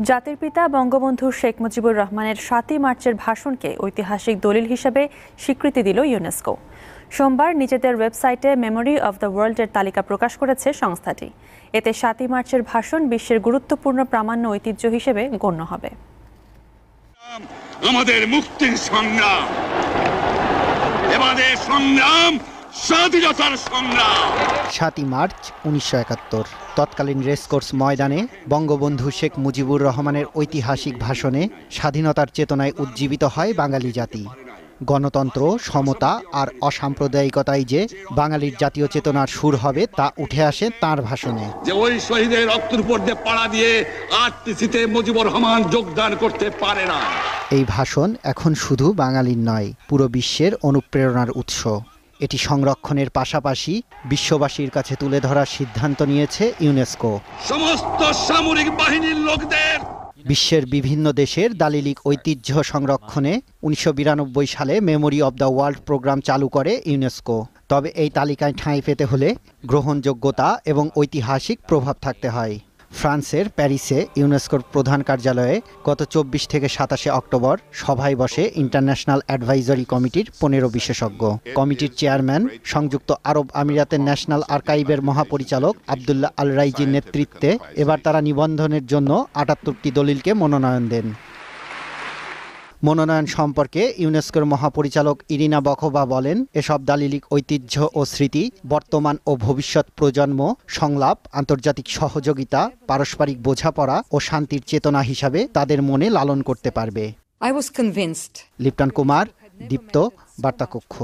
জাতির পিতা বঙ্গবন্ধু শেখ মুজিবুর রহমানের ৭ই মার্চের ভাষণকে ঐতিহাসিক দলিল হিসেবে স্বীকৃতি দিল ইউনেস্কো। সোমবার নিজেদের ওয়েবসাইটে মেমোরি অব দ্য ওয়ার্ল্ডের তালিকা প্রকাশ করেছে সংস্থাটি। এতে ৭ই মার্চের ভাষণ বিশ্বের গুরুত্বপূর্ণ প্রামাণ্য ঐতিহ্য হিসেবে গণ্য হবে। আমাদের মুক্তির সংগ্রাম, এবারের সংগ্রাম স্বাধীনতার সংগ্রাম। ৭ই মার্চ ১৯৭১ তৎকালীন রেসকোর্স ময়দানে বঙ্গবন্ধু শেখ মুজিবুর রহমানের ঐতিহাসিক ভাষণে স্বাধীনতার চেতনায় উজ্জীবিত হয় বাঙালি জাতি। গণতন্ত্র, সমতা আর অসাম্প্রদায়িকতাই যে বাঙালির জাতীয় চেতনার সুর হবে তা উঠে আসে তাঁর ভাষণে। যে ওই শহীদের রক্তের উপর দিয়ে পাড়া দিয়ে আরটিসিতে মুজিবুর রহমান যোগদান করতে পারে না। এই ভাষণ এখন শুধু বাঙালির নয়, পুরো বিশ্বের অনুপ্রেরণার উৎস। এটি সংরক্ষণের পাশাপাশি বিশ্ববাসীর কাছে তুলে ধরার সিদ্ধান্ত নিয়েছে ইউনেস্কো। সমস্ত সামরিক বাহিনীর লোকদের বিশ্বের বিভিন্ন দেশের দালিলিক ঐতিহ্য সংরক্ষণে ১৯৯২ সালে memory of the world program চালু করে ইউনেস্কো। তবে এই তালিকায় ঠাঁই পেতে হলে গ্রহণযোগ্যতা এবং ঐতিহাসিক প্রভাব থাকতে হয়। ফ্রান্সের প্যারিসে ইউনেস্কোর প্রধান কার্যালয়ে গত ২৪ থেকে ২৭ অক্টোবর সভায় বসে ইন্টারন্যাশনাল অ্যাডভাইজরি কমিটির ১৫ বিশেষজ্ঞ। কমিটির চেয়ারম্যান সংযুক্ত আরব আমিরাতের ন্যাশনাল আর্কাইভের মহাপরিচালক আবদুল্লাহ আল রাইজির নেতৃত্বে এবার তারা নিবন্ধনের জন্য ৭৮টি দলিলকে মনোনয়ন দেন। মনোনয়ন সম্পর্কে ইউনেস্কোর মহাপরিচালক ইরিনা বখোভা বলেন, এসব দালিলিক ঐতিহ্য ও স্মৃতি বর্তমান ও ভবিষ্যৎ প্রজন্ম সংলাপ, আন্তর্জাতিক সহযোগিতা, পারস্পরিক বোঝাপড়া ও শান্তির চেতনা হিসাবে তাদের মনে লালন করতে পারবে। I was convinced. Lipton Kumar, Deepto, বার্তাকক্ষ।